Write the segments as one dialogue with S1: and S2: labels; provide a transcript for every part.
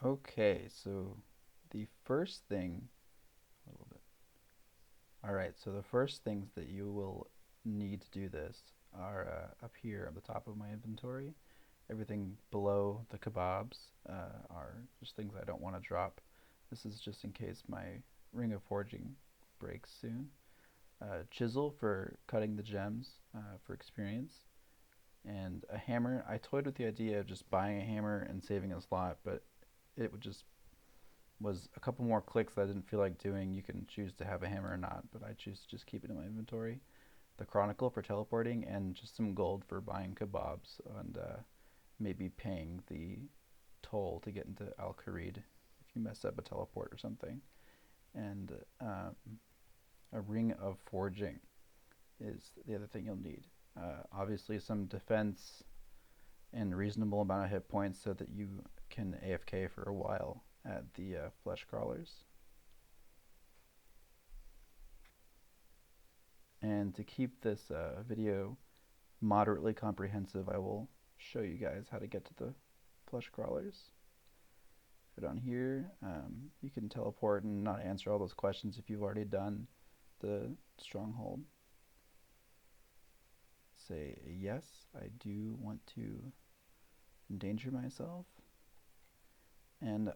S1: Okay, so the first thing, a little bit. All right, so the first things that you will need to do this are up here at the top of my inventory. Everything below the kebabs are just things I don't want to drop. This is just in case my ring of forging breaks soon. Chisel for cutting the gems for experience, and a hammer. I toyed with the idea of just buying a hammer and saving a slot, but it would just was a couple more clicks that I didn't feel like doing. You can choose to have a hammer or not, but I choose to just keep it in my inventory. The chronicle for teleporting, and just some gold for buying kebabs, and maybe paying the toll to get into Al Kharid if you mess up a teleport or something. And a ring of forging is the other thing you'll need. Obviously, some defense and reasonable amount of hit points so that you can AFK for a while at the flesh crawlers. And to keep this video moderately comprehensive, I will show you guys how to get to the flesh crawlers. Go down here. You can teleport and not answer all those questions if you've already done the stronghold. Say yes, I do want to endanger myself. And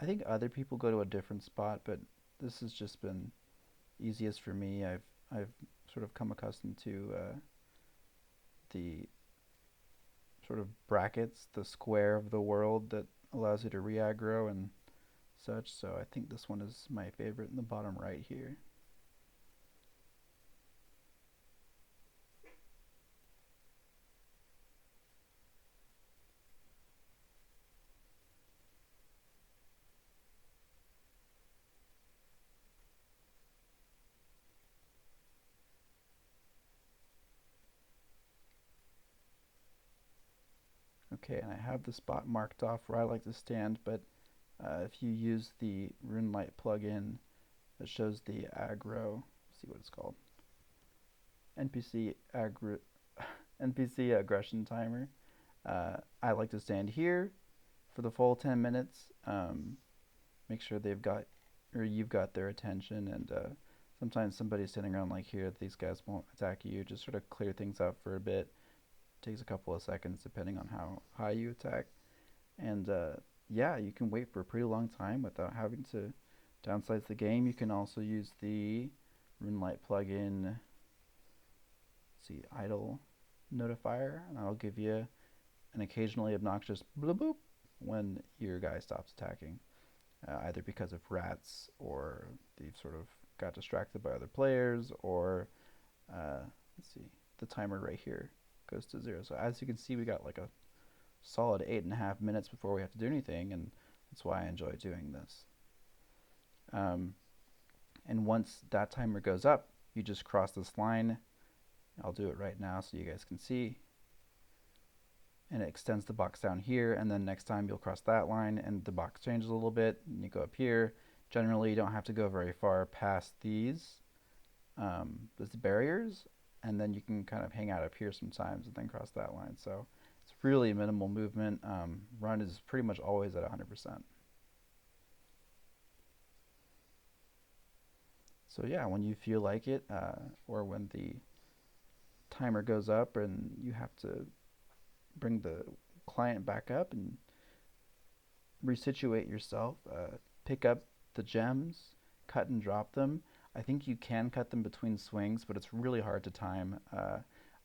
S1: I think other people go to a different spot, but this has just been easiest for me. I've sort of come accustomed to the sort of brackets, the square of the world that allows you to re-aggro and such. So I think this one is my favorite in the bottom right here. Okay, and I have the spot marked off where I like to stand, but if you use the RuneLite plugin that shows the aggro, let's see what it's called, NPC aggro, NPC aggression timer. I like to stand here for the full 10 minutes. Make sure they've got or you've got their attention, and sometimes somebody's standing around like here. These guys won't attack you. Just sort of clear things up for a bit. Takes a couple of seconds depending on how high you attack, and yeah, you can wait for a pretty long time without having to downsize the game. You can also use the RuneLite plugin. See, idle notifier, and that'll give you an occasionally obnoxious bloop boop when your guy stops attacking, either because of rats or they've sort of got distracted by other players, or let's see, the timer right here goes to 0. So as you can see, we got like a solid 8.5 minutes before we have to do anything, and that's why I enjoy doing this. And once that timer goes up, you just cross this line. I'll do it right now so you guys can see. And it extends the box down here, and then next time you'll cross that line and the box changes a little bit, and you go up here. Generally, you don't have to go very far past these barriers, and then you can kind of hang out up here sometimes and then cross that line. So it's really minimal movement. Run is pretty much always at 100%. So yeah, when you feel like it, or when the timer goes up and you have to bring the client back up and resituate yourself, pick up the gems, cut and drop them. I think you can cut them between swings, but it's really hard to time.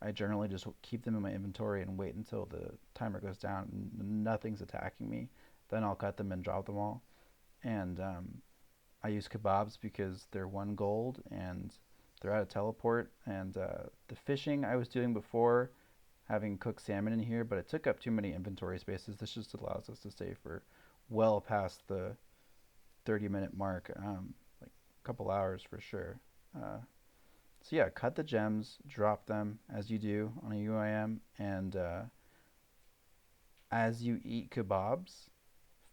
S1: I generally just keep them in my inventory and wait until the timer goes down and nothing's attacking me. Then I'll cut them and drop them all. And I use kebabs because they're 1 gold and they're out of teleport. And the fishing I was doing before, having cooked salmon in here, but it took up too many inventory spaces. This just allows us to stay for well past the 30-minute mark, like a couple hours for sure. So yeah, cut the gems, drop them as you do on a UIM, and as you eat kebabs,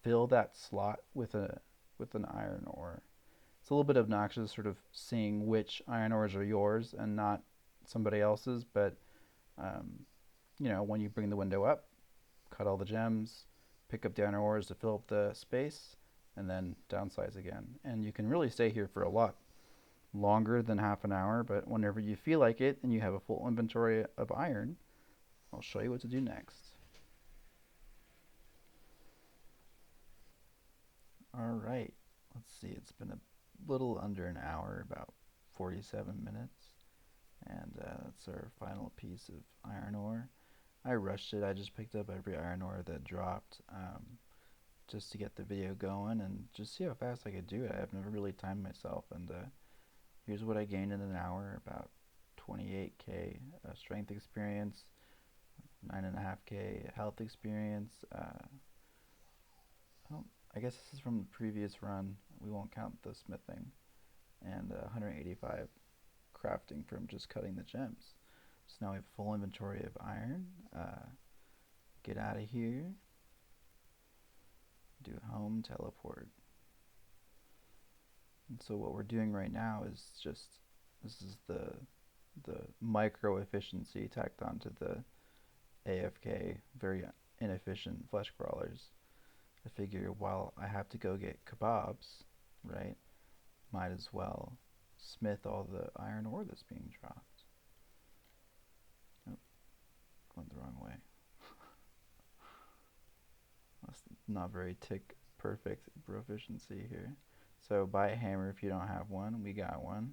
S1: fill that slot with an iron ore. It's a little bit obnoxious, sort of seeing which iron ores are yours and not somebody else's, but you know, when you bring the window up, cut all the gems, pick up the iron ores to fill up the space, and then downsize again. And you can really stay here for a lot longer than half an hour, but whenever you feel like it and you have a full inventory of iron, I'll show you what to do next. Alright, let's see, it's been a little under an hour, about 47 minutes, and that's our final piece of iron ore. I rushed it, I just picked up every iron ore that dropped just to get the video going and just see how fast I could do it. I've never really timed myself, and here's what I gained in an hour: about 28k strength experience, 9.5k health experience. I guess this is from the previous run. We won't count the smithing, and 185 crafting from just cutting the gems. So now we have full inventory of iron. Get out of here. Do home teleport. And so what we're doing right now is just, this is the micro efficiency tacked onto the AFK, very inefficient flesh crawlers. I figure while I have to go get kebabs, right, might as well smith all the iron ore that's being dropped. Oh, went the wrong way. That's not very tick perfect Brofficiency here. So buy a hammer if you don't have one. We got one.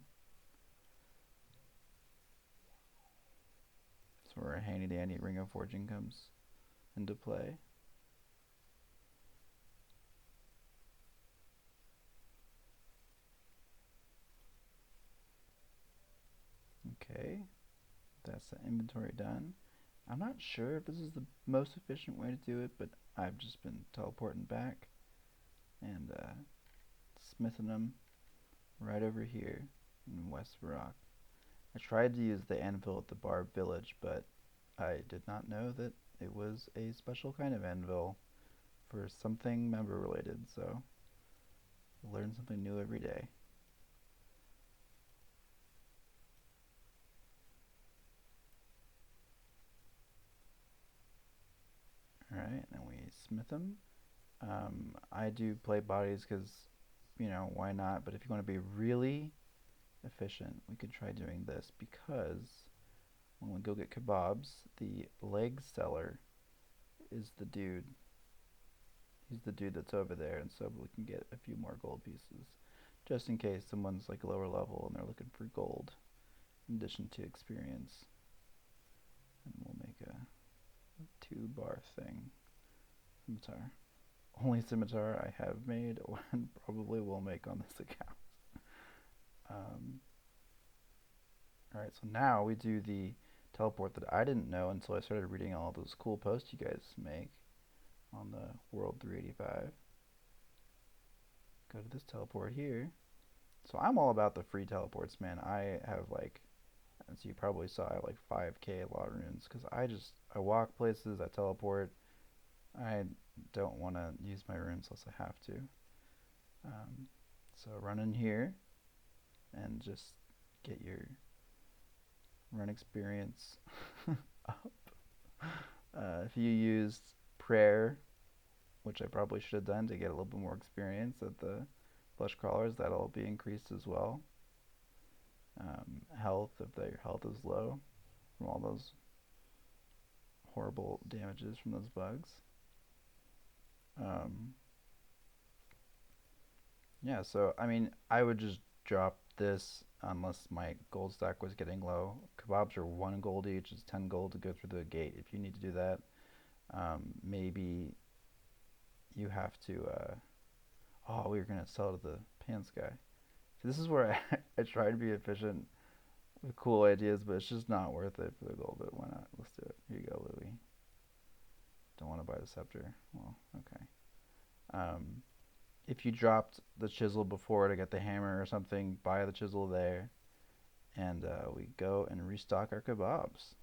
S1: So our handy dandy ring of forging comes into play. Okay, that's the inventory done. I'm not sure if this is the most efficient way to do it, but I've just been teleporting back and smithing them right over here in West Rock. I tried to use the anvil at the Barb Village, but I did not know that it was a special kind of anvil for something member related, so I learn something new every day. Alright, and we smith them. I do plate bodies because, you know, why not? But if you want to be really efficient, we could try doing this, because when we go get kebabs, the leg seller is the dude. He's the dude that's over there, and so we can get a few more gold pieces, just in case someone's like lower level and they're looking for gold in addition to experience. And we'll make a 2-bar thing. Scimitar. Only scimitar I have made and probably will make on this account. Alright, so now we do the teleport that I didn't know until I started reading all those cool posts you guys make on the World 385. Go to this teleport here. So I'm all about the free teleports, man. I have, like, as you probably saw, I have like 5k lot runes, because I walk places, I teleport. I don't want to use my runes unless I have to. So run in here and just get your run experience up. If you used prayer, which I probably should have done to get a little bit more experience at the flesh crawlers, that'll be increased as well. Health, if your health is low from all those horrible damages from those bugs. Yeah, so I mean, I would just drop this unless my gold stack was getting low. Kebabs are 1 gold each, it's 10 gold to go through the gate. If you need to do that, maybe you have to, oh, we were going to sell to the pants guy. So this is where I try to be efficient with cool ideas, but it's just not worth it for the gold, but why not? Let's do it. Here you go, Louis. Don't want to buy the scepter. Well, okay. If you dropped the chisel before to get the hammer or something, buy the chisel there, and we go and restock our kebabs.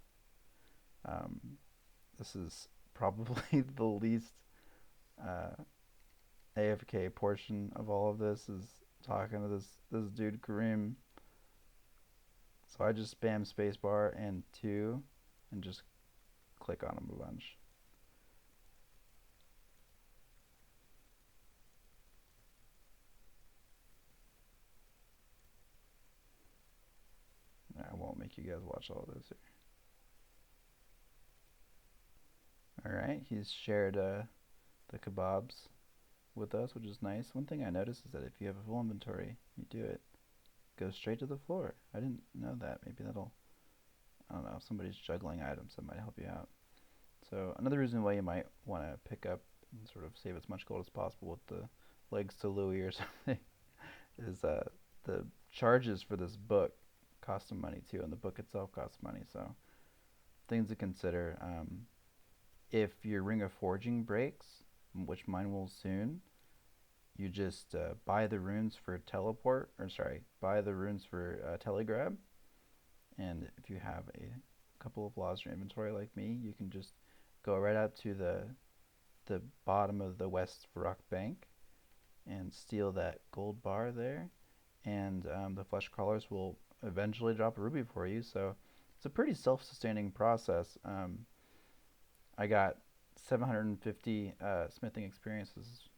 S1: This is probably the least AFK portion of all of this, is talking to this dude Kareem. So I just spam spacebar and 2 and just click on him a bunch. guys watch all of this here. Alright, he's shared the kebabs with us, which is nice. One thing I noticed is that if you have a full inventory, you do it, goes straight to the floor. I didn't know that. Maybe that'll, I don't know, if somebody's juggling items, that might help you out. So another reason why you might want to pick up and sort of save as much gold as possible with the legs to Louis or something is the charges for this book cost some money too, and the book itself costs money. So things to consider. If your Ring of Forging breaks, which mine will soon, you just buy the runes for teleport, or sorry, buy the runes for telegrab. And if you have a couple of laws in your inventory like me, you can just go right out to the bottom of the West Rock Bank and steal that gold bar there, and the flesh crawlers will eventually drop a ruby for you. So it's a pretty self-sustaining process. I got 750 smithing experiences.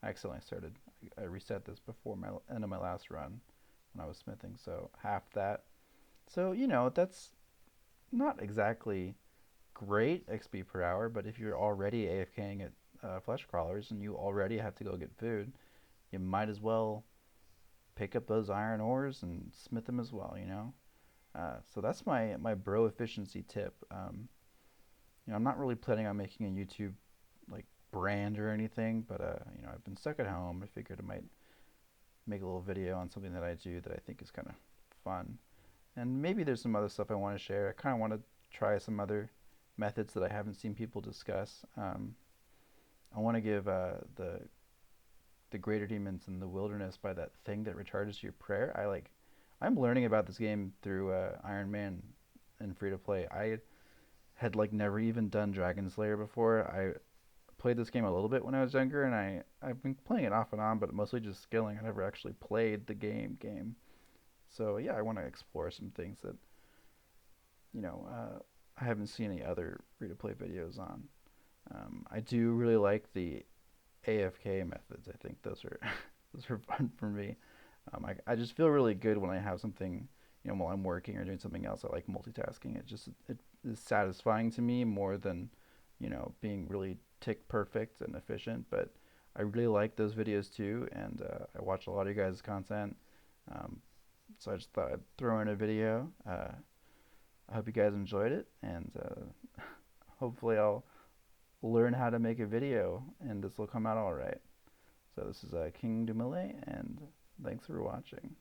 S1: I accidentally started. I reset this before my end of my last run when I was smithing, so half that. So you know that's not exactly great XP per hour, but if you're already AFKing at flesh crawlers and you already have to go get food, you might as well pick up those iron ores and smith them as well, you know? So that's my bro efficiency tip. You know, I'm not really planning on making a YouTube like brand or anything, but you know, I've been stuck at home. I figured I might make a little video on something that I do that I think is kind of fun. And maybe there's some other stuff I want to share. I kind of want to try some other methods that I haven't seen people discuss. I want to give the greater demons in the wilderness by that thing that recharges your prayer. I'm learning about this game through Iron Man and free to play. I had like never even done Dragon Slayer before. I played this game a little bit when I was younger, and I've been playing it off and on, but mostly just skilling. I never actually played the game. So yeah, I want to explore some things that you know I haven't seen any other free to play videos on. I do really like the AFK methods. I think those are those are fun for me. I just feel really good when I have something, you know, while I'm working or doing something else. I like multitasking. It is satisfying to me more than, you know, being really tick perfect and efficient. But I really like those videos too, and I watch a lot of you guys' content. So I just thought I'd throw in a video. I hope you guys enjoyed it, and hopefully I'll learn how to make a video, and this will come out all right. So this is King Dumile, and thanks for watching.